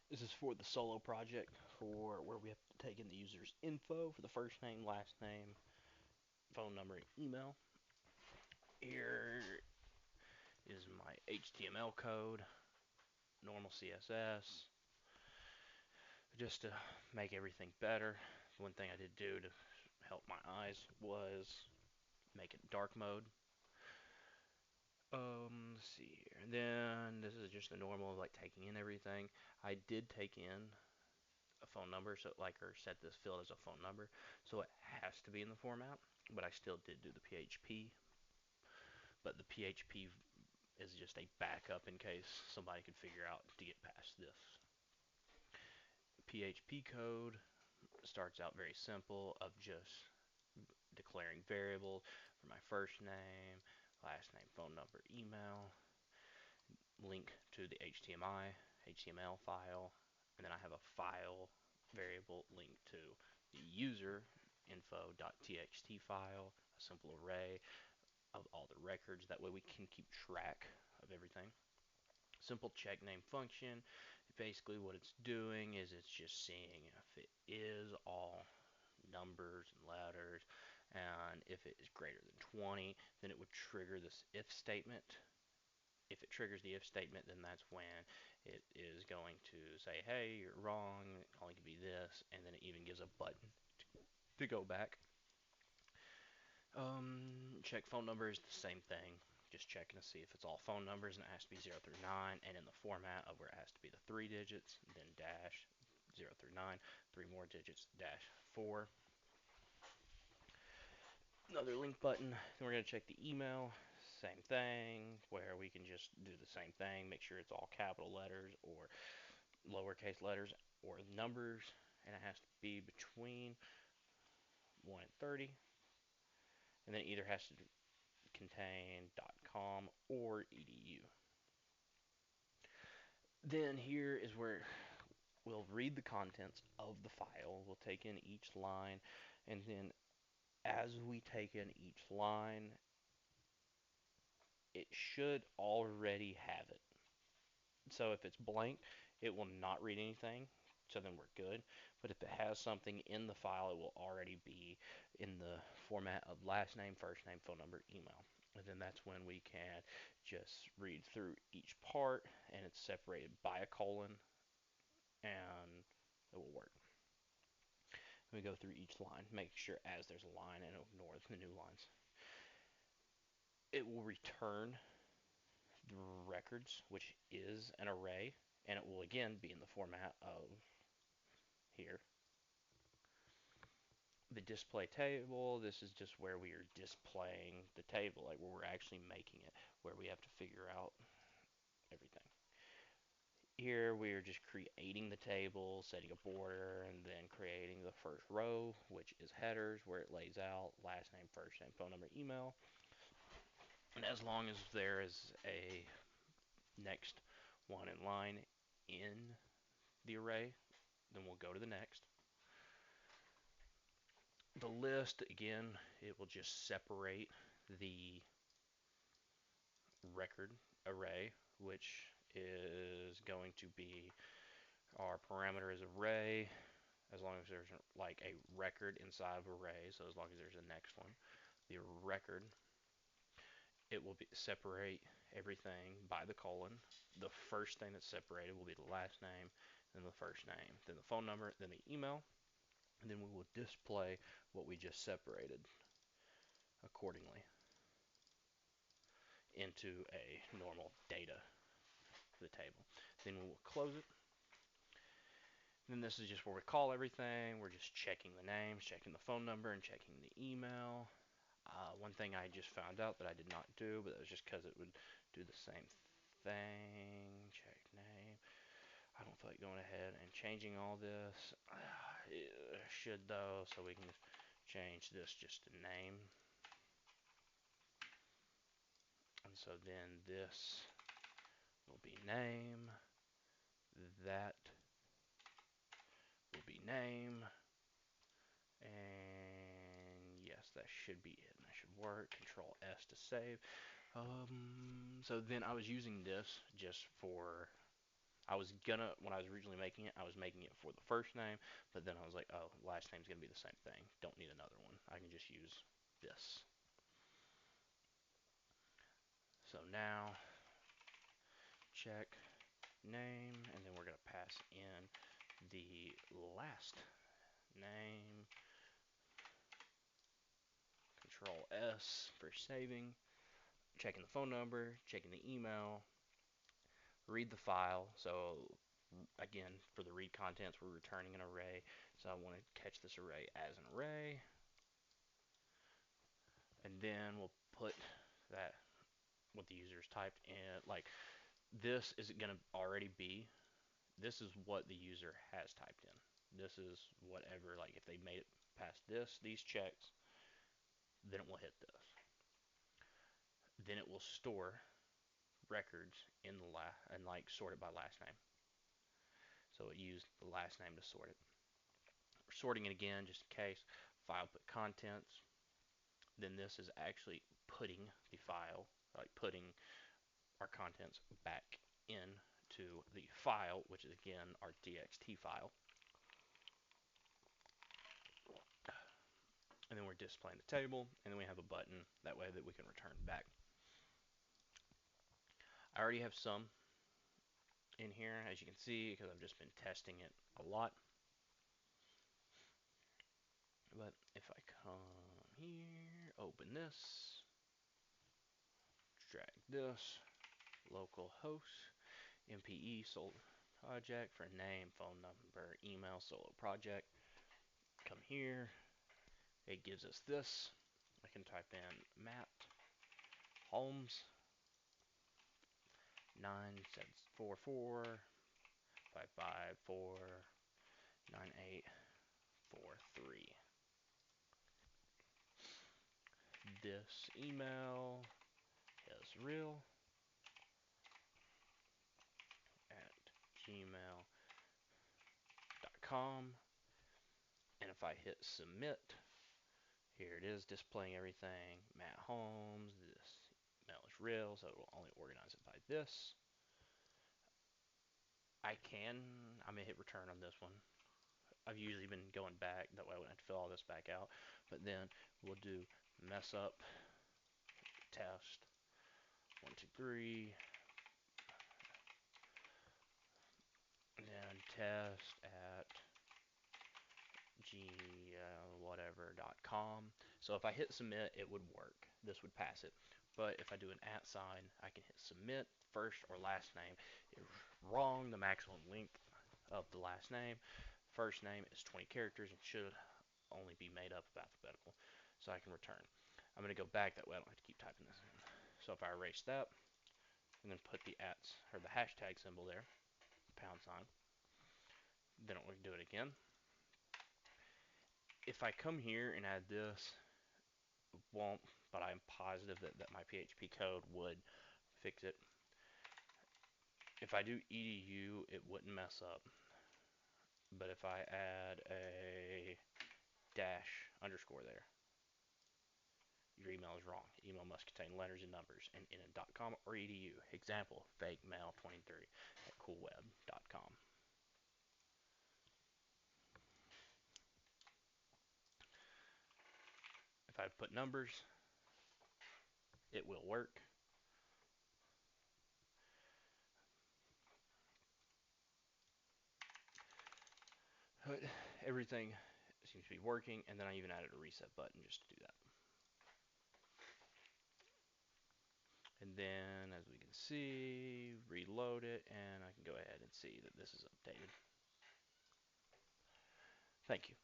This is for the solo project for where we have to take in the user's info for the first name, last name, phone number, and email. Here is my HTML code, normal CSS, just to make everything better. One thing I did do to help my eyes was make it dark mode. Let's see here. And then this is just the normal, like taking in everything. I did take in a phone number, so like, or set this field as a phone number, so it has to be in the format. But I still did do the PHP. But the PHP is just a backup in case somebody could figure out to get past this. PHP code starts out very simple of just declaring variables for my first name, last name, phone number, email, link to the HTML file, and then I have a file variable linked to the user info.txt file, a simple array of all the records. That way we can keep track of everything. Simple check name function. Basically what it's doing is it's just seeing if it is all numbers and letters, and if it is greater than 20, then it would trigger this if statement. If it triggers the if statement, then that's when it is going to say, hey, you're wrong, it only can be this, and then it even gives a button to go back. Check phone number is the same thing, just checking to see if it's all phone numbers, and it has to be 0 through 9, and in the format of where it has to be the 3 digits, then dash 0 through 9, 3 more digits, dash 4. Another link button. Then we're going to check the email. Same thing, where we can just do the same thing, make sure it's all capital letters or lowercase letters or numbers, and it has to be between 1 and 30, and then it either has to contain .com or .edu. Then here is where we'll read the contents of the file. We'll take in each line, and then as we take in each line, it should already have it. So if it's blank, it will not read anything, so then we're good. But if it has something in the file, it will already be in the format of last name, first name, phone number, email. And then that's when we can just read through each part, and it's separated by a colon, and it will work. We go through each line, make sure as there's a line, and ignore the new lines. It will return the records, which is an array, and it will again be in the format of here. The display table, this is just where we are displaying the table, like where we're actually making it, where we have to figure out everything. Here we are just creating the table, setting a border, and then creating the first row, which is headers, where it lays out last name, first name, phone number, email. And as long as there is a next one in line in the array, then we'll go to the next. The list, again, it will just separate the record array, which is going to be our parameter is array, as long as there's like a record inside of array, so as long as there's a next one. The record, it will be separate everything by the colon. The first thing that's separated will be the last name, then the first name, then the phone number, then the email, and then we will display what we just separated accordingly into a normal data for the table. Then we will close it. Then this is just where we call everything. We're just checking the names, checking the phone number, and checking the email. One thing I just found out that I did not do, but that was just because it would do the same thing. Check name. I don't feel like going ahead and changing all this. It should though, so we can just change this just to name. And so then this will be name. That will be name. And yes, that should be it. That should work. Control S to save. So then I was using this just for, I was gonna, when I was originally making it, I was making it for the first name, but then I was like, oh, last name's gonna be the same thing. Don't need another one. I can just use this. So now check name, and then we're gonna pass in the last name. Control S for saving. Checking the phone number, checking the email, read the file. So again, for the read contents, we're returning an array. So I want to catch this array as an array. And then we'll put that, what the user's typed in. Like, this is going to already be, this is what the user has typed in. This is whatever, like if they made it past these checks, then it will hit this. Then it will store records in the and like sort it by last name. So it used the last name to sort it. We're sorting it again just in case. File put contents. Then this is actually putting the file, like putting our contents back into the file, which is again our txt file. And then we're displaying the table, and then we have a button that way that we can return back. I already have some in here, as you can see, because I've just been testing it a lot. But if I come here, open this, drag this, localhost, MPE SoloProject for name, phone number, email, SoloProject. Come here, it gives us this. I can type in Matt Holmes 944-554-9843. This email is real at gmail.com. And if I hit submit, here it is displaying everything. Matt Holmes, this email is real, so it will only organize it by this. I'm going to hit return on this one. I've usually been going back, that way I wouldn't have to fill all this back out. But then we'll do mess up test 1, 2, 3, and then test at whatever.com. So if I hit submit, it would work. This would pass it. But if I do an @ sign, I can hit submit, first or last name. It's wrong. The maximum length of the last name. First name is 20 characters and should only be made up of alphabetical. So I can return. I'm going to go back, that way I don't have to keep typing this in. So if I erase that, and then put the @ or the hashtag symbol there, £, then we can do it again. If I come here and add this, won't, but I'm positive that my PHP code would fix it. If I do edu, it wouldn't mess up. But if I add a dash underscore there, your email is wrong. Email must contain letters and numbers and in a .com or edu. Example, fake mail 23 at coolweb.com. If I put numbers, it will work. But everything seems to be working, and then I even added a reset button just to do that. And then, as we can see, reload it, and I can go ahead and see that this is updated. Thank you.